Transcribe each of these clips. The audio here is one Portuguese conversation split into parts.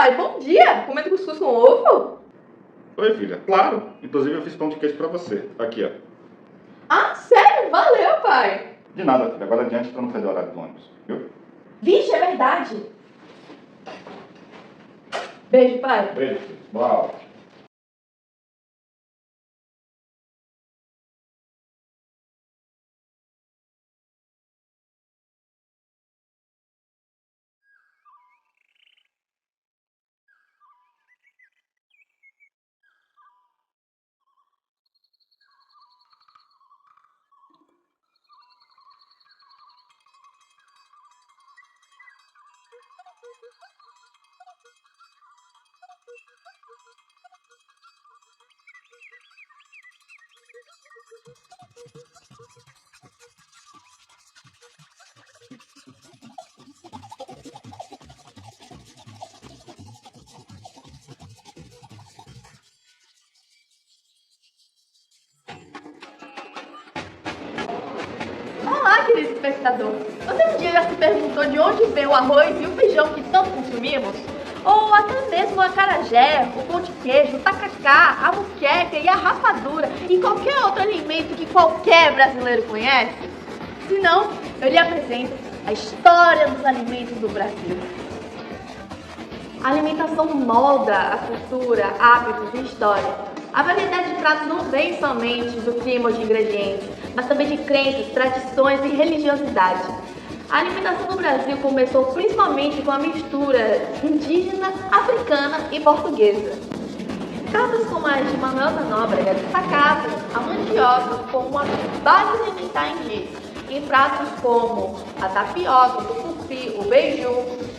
pai, bom dia! Comendo cuscuz com ovo? Oi, filha. Claro. Inclusive eu fiz pão de queijo pra você. Tá aqui, ó. Ah, sério? Valeu, pai! De nada, filha. Agora adiante pra não perder o horário do ônibus. Viu? Vixe, é verdade! Beijo, pai! Beijo, filho. Boa aula. Olá, querido espectador! Você um dia já se perguntou de onde vem o arroz e o feijão que tanto consumimos? Ou até mesmo o acarajé, o pão de queijo, o tacacá, a muqueca e a rapadura e qualquer outro alimento que qualquer brasileiro conhece? Se não, eu lhe apresento a história dos alimentos do Brasil. A alimentação molda a cultura, hábitos e história. A variedade de pratos não vem somente do clima ou de ingredientes, mas também de crenças, tradições e religiosidade. A alimentação no Brasil começou principalmente com a mistura indígena, africana e portuguesa. Pratos como as de Manuel da Nóbrega destacavam a mandioca como a base alimentar indígena, em pratos como a tapioca, o tucupi, o beiju,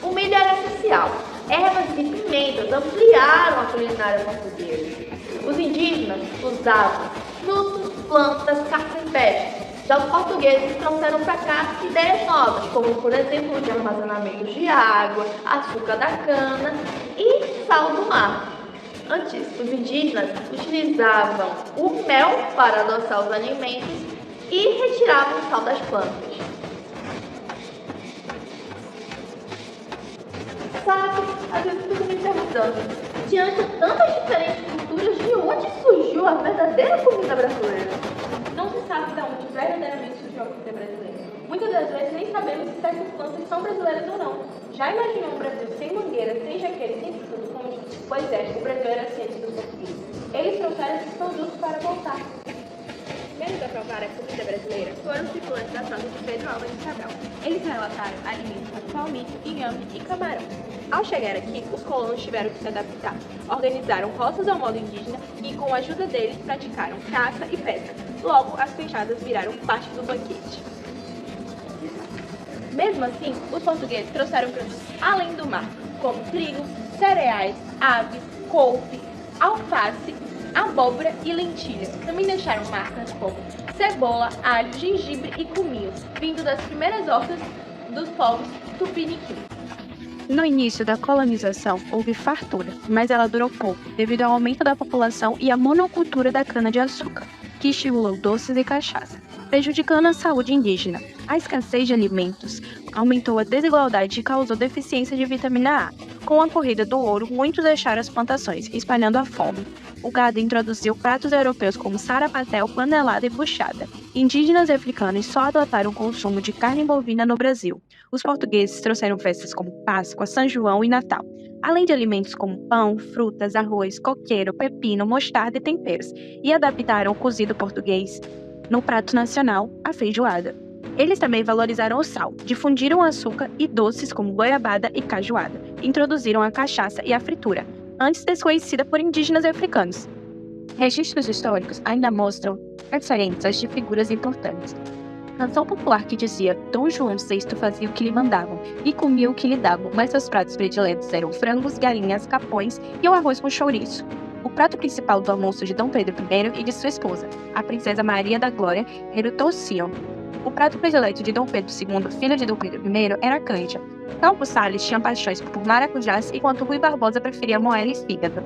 o milho era essencial. Ervas e pimentas ampliaram a culinária portuguesa. Os indígenas usavam frutos, plantas, caça e peixe. Já os portugueses trouxeram para cá ideias novas, como por exemplo de armazenamento de água, açúcar da cana e sal do mar. Antes, os indígenas utilizavam o mel para adoçar os alimentos e retiravam o sal das plantas. Sabe, às vezes eu fico me perguntando, diante de tantas diferentes culturas, de onde surgiu a verdadeira comida brasileira? Não se sabe de onde verdadeiramente surgiu a comida brasileira. Muitas das vezes nem sabemos se certas plantas são brasileiras ou não. Já imaginou um Brasil sem mangueira, sem jaqueira e sem tudo como diz? Pois é, o Brasil era ciente dos portugueses. Eles trouxeram esses produtos para voltar. Primeiros a provar a comida brasileira foram os tripulantes da frota de Pedro Álvares Cabral. Eles relataram alimentos como palmito, inhame e camarão. Ao chegar aqui, os colonos tiveram que se adaptar. Organizaram roças ao modo indígena e, com a ajuda deles, praticaram caça e pesca. Logo, as peixadas viraram parte do banquete. Mesmo assim, os portugueses trouxeram produtos além do mar, como trigo, cereais, aves, couve, alface, abóbora e lentilha. Também deixaram marcas como cebola, alho, gengibre e cominho, vindo das primeiras hortas dos povos tupiniquim. No início da colonização, houve fartura, mas ela durou pouco, devido ao aumento da população e à monocultura da cana-de-açúcar, que estimulou doces e cachaça, prejudicando a saúde indígena. A escassez de alimentos aumentou a desigualdade e causou deficiência de vitamina A. Com a corrida do ouro, muitos deixaram as plantações, espalhando a fome. O gado introduziu pratos europeus como sarapatel, panelada e buchada. Indígenas e africanos só adotaram o consumo de carne bovina no Brasil. Os portugueses trouxeram festas como Páscoa, São João e Natal, além de alimentos como pão, frutas, arroz, coqueiro, pepino, mostarda e temperos, e adaptaram o cozido português no prato nacional, a feijoada. Eles também valorizaram o sal, difundiram o açúcar e doces como goiabada e cajuada, introduziram a cachaça e a fritura, antes desconhecida por indígenas e africanos. Registros históricos ainda mostram referências de figuras importantes. Canção popular que dizia Dom João VI fazia o que lhe mandavam e comia o que lhe davam, mas seus pratos prediletos eram frangos, galinhas, capões e o arroz com chouriço. O prato principal do almoço de Dom Pedro I e de sua esposa, a princesa Maria da Glória, era o toucinho. O prato predileto de Dom Pedro II, filho de Dom Pedro I, era a canja. Calvo Salles tinha paixões por maracujás, enquanto Rui Barbosa preferia moela e fígado.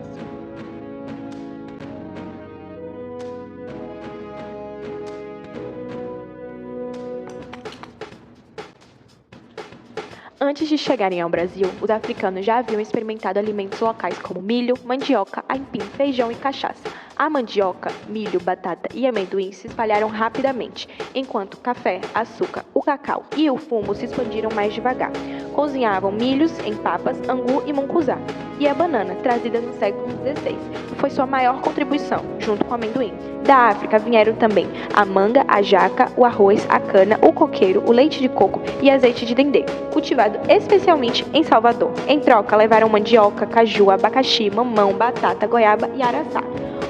Antes de chegarem ao Brasil, os africanos já haviam experimentado alimentos locais como milho, mandioca, aipim, feijão e cachaça. A mandioca, milho, batata e amendoim se espalharam rapidamente, enquanto o café, açúcar, o cacau e o fumo se expandiram mais devagar. Cozinhavam milhos em papas, angu e mucuzá. E a banana, trazida no século XVI, foi sua maior contribuição, junto com o amendoim. Da África vieram também a manga, a jaca, o arroz, a cana, o coqueiro, o leite de coco e azeite de dendê, cultivado especialmente em Salvador. Em troca, levaram mandioca, caju, abacaxi, mamão, batata, goiaba e araçá.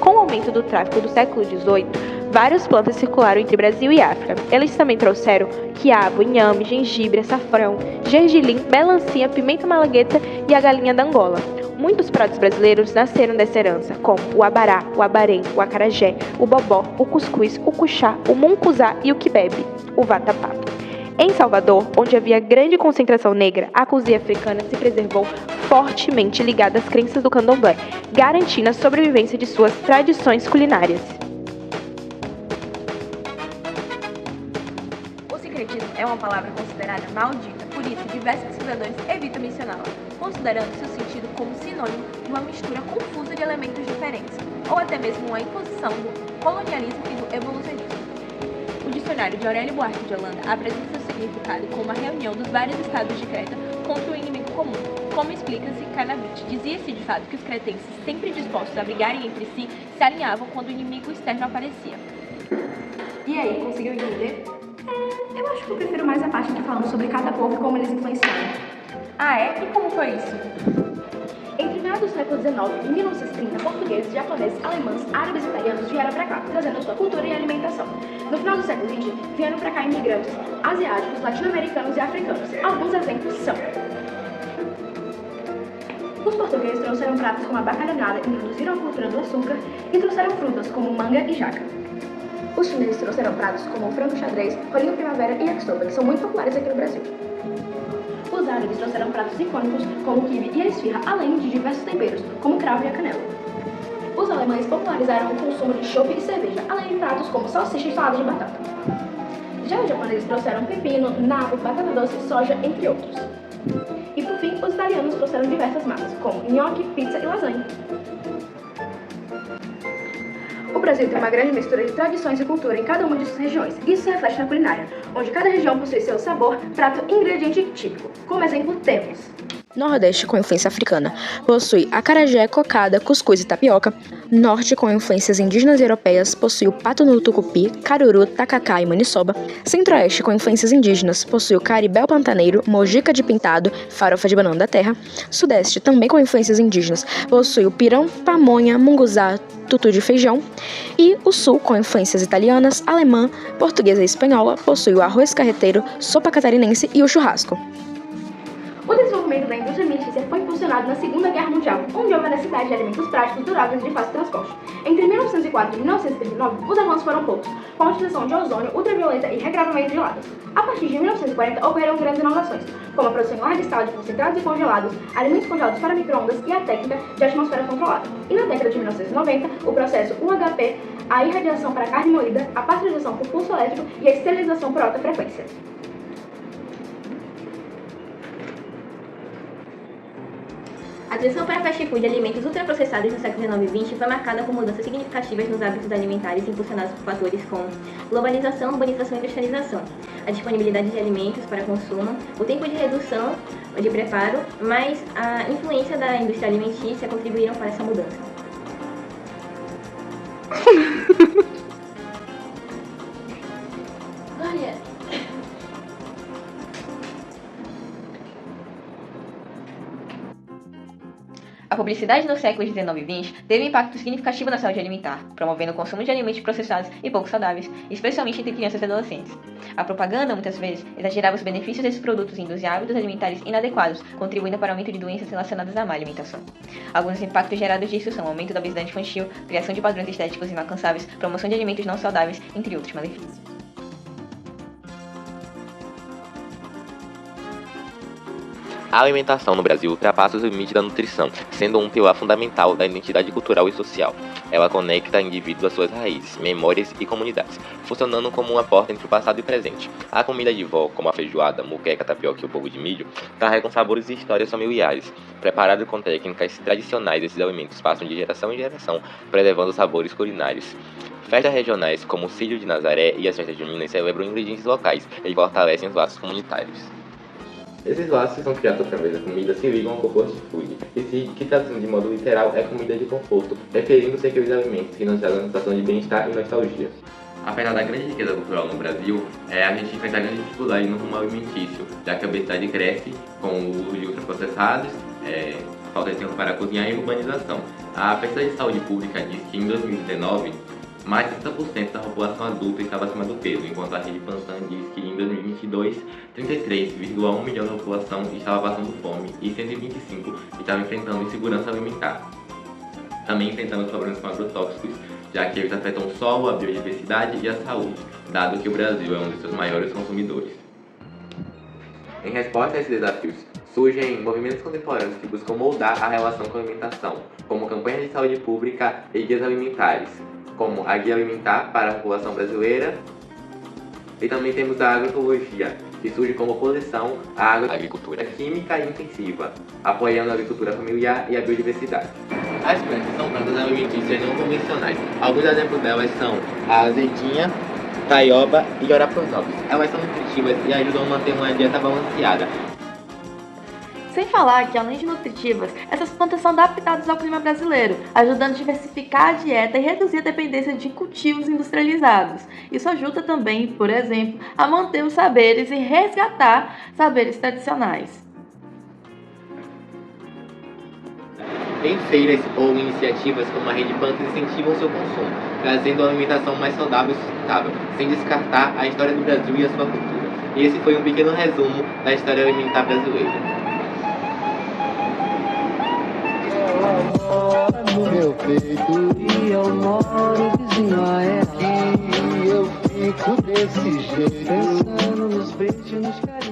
Com o aumento do tráfico do século XVIII, várias plantas circularam entre Brasil e África. Eles também trouxeram quiabo, inhame, gengibre, açafrão, gergelim, melancia, pimenta malagueta e a galinha da Angola. Muitos pratos brasileiros nasceram dessa herança, como o abará, o abarém, o acarajé, o bobó, o cuscuz, o cuchá, o mucuzá e o quibebe, o vatapá. Em Salvador, onde havia grande concentração negra, a cozinha africana se preservou fortemente ligada às crenças do candomblé, garantindo a sobrevivência de suas tradições culinárias. O sincretismo é uma palavra considerada maldita, por isso diversos pesquisadores evitam mencioná-la, considerando seu sentido como sinônimo de uma mistura confusa de elementos diferentes, ou até mesmo uma imposição do colonialismo e do evolucionismo. O dicionário de Aurélio Buarque de Holanda apresenta seu significado como a reunião dos vários estados de Creta contra o inimigo comum. Como explica-se Canavite, dizia-se de fato que os cretenses, sempre dispostos a brigarem entre si, se alinhavam quando o inimigo externo aparecia. E aí, conseguiu entender? Eu acho que eu prefiro mais a parte que falam sobre cada povo e como eles influenciaram. Ah, é? E como foi isso? Entre meados do século XIX e 1930, portugueses, japoneses, alemães, árabes e italianos vieram para cá, trazendo sua cultura e alimentação. No final do século XX, vieram para cá imigrantes asiáticos, latino-americanos e africanos. Alguns exemplos são: os portugueses trouxeram pratos como a bacalhonada, introduziram a cultura do açúcar e trouxeram frutas como manga e jaca. Os chineses trouxeram pratos como o frango xadrez, rolinho primavera e yakisoba, que são muito populares aqui no Brasil. Os árabes trouxeram pratos icônicos como o quibe e a esfirra, além de diversos temperos, como o cravo e a canela. Os alemães popularizaram o consumo de chopp e cerveja, além de pratos como salsicha e salada de batata. Já os japoneses trouxeram pepino, nabo, batata doce, soja, entre outros. E por fim, os italianos trouxeram diversas massas, como nhoque, pizza e lasanha. O Brasil tem uma grande mistura de tradições e cultura em cada uma de suas regiões. Isso se reflete na culinária, onde cada região possui seu sabor, prato e ingrediente típico. Como exemplo, temos Nordeste com influência africana, possui acarajé, cocada, cuscuz e tapioca. Norte com influências indígenas e europeias, possui o pato no tucupi, caruru, tacacá e maniçoba. Centro-Oeste com influências indígenas, possui o caribé pantaneiro, mojica de pintado, farofa de banana da terra. Sudeste, também com influências indígenas, possui o pirão, pamonha, munguzá, tutu de feijão. E o Sul, com influências italianas, alemã, portuguesa e espanhola, possui o arroz carreteiro, sopa catarinense e o churrasco. o desenvolvimento da indústria alimentícia foi impulsionado na Segunda Guerra Mundial, onde houve a necessidade de alimentos práticos, duráveis e de fácil transporte. Entre 1904 e 1939, os avanços foram poucos, com a utilização de ozônio, ultravioleta e regravamento de latas. A partir de 1940, ocorreram grandes inovações, como a produção em larga escala de concentrados e congelados, alimentos congelados para micro-ondas e a técnica de atmosfera controlada. E na década de 1990, o processo UHP, a irradiação para carne moída, a pasteurização por pulso elétrico e a esterilização por alta frequência. A transição para fast food e alimentos ultraprocessados no século XIX e XX foi marcada por mudanças significativas nos hábitos alimentares impulsionados por fatores como globalização, urbanização e industrialização, a disponibilidade de alimentos para consumo, o tempo de redução ou de preparo, mas a influência da indústria alimentícia contribuíram para essa mudança. A publicidade nos séculos XIX e XX teve um impacto significativo na saúde alimentar, promovendo o consumo de alimentos processados e pouco saudáveis, especialmente entre crianças e adolescentes. A propaganda, muitas vezes, exagerava os benefícios desses produtos e induzia hábitos alimentares inadequados, contribuindo para o aumento de doenças relacionadas à má alimentação. Alguns impactos gerados disso são o aumento da obesidade infantil, criação de padrões estéticos inalcançáveis, promoção de alimentos não saudáveis, entre outros malefícios. A alimentação no Brasil ultrapassa os limites da nutrição, sendo um pilar fundamental da identidade cultural e social. Ela conecta indivíduos às suas raízes, memórias e comunidades, funcionando como uma porta entre o passado e o presente. A comida de vó, como a feijoada, moqueca, tapioca e o bolo de milho, carregam sabores e histórias familiares. Preparado com técnicas tradicionais, esses alimentos passam de geração em geração, preservando sabores culinários. Festas regionais, como o Círio de Nazaré e as festas juninas, celebram ingredientes locais e fortalecem os laços comunitários. Esses laços que são criados através da comida se ligam ao comfort food, que traduzindo de modo literal é comida de conforto, referindo-se àqueles alimentos que nos trazem uma sensação de bem-estar e nostalgia. Apesar da grande riqueza cultural no Brasil, a gente enfrenta grande dificuldade no rumo alimentício, já que a obesidade cresce com o uso de ultraprocessados, falta de tempo para cozinhar e urbanização. A pesquisa de saúde pública diz que em 2019, mais de 30% da população adulta estava acima do peso, enquanto a rede Pantan diz que em 2022, 33,1 milhões da população estava passando fome e 125 estavam enfrentando insegurança alimentar. Também enfrentando problemas com agrotóxicos, já que eles afetam o solo, a biodiversidade e a saúde, dado que o Brasil é um dos seus maiores consumidores. Em resposta a esses desafios, surgem movimentos contemporâneos que buscam moldar a relação com a alimentação, como campanhas de saúde pública e guias alimentares, como a Guia Alimentar para a População Brasileira, e também temos a agroecologia, que surge como oposição à agricultura química e intensiva, apoiando a agricultura familiar e a biodiversidade. As plantas são plantas alimentícias não convencionais. Alguns exemplos delas são a azedinha, taioba e oraponópolis. Elas são nutritivas e ajudam a manter uma dieta balanceada. Sem falar que, além de nutritivas, essas plantas são adaptadas ao clima brasileiro, ajudando a diversificar a dieta e reduzir a dependência de cultivos industrializados. Isso ajuda também, por exemplo, a manter os saberes e resgatar saberes tradicionais. Em feiras ou iniciativas como a Rede Pantan incentivam seu consumo, trazendo uma alimentação mais saudável e sustentável, sem descartar a história do Brasil e a sua cultura. E esse foi um pequeno resumo da história alimentar brasileira. No meu peito e eu moro vizinho a ela, e eu fico desse jeito pensando nos beijos, nos carinhos.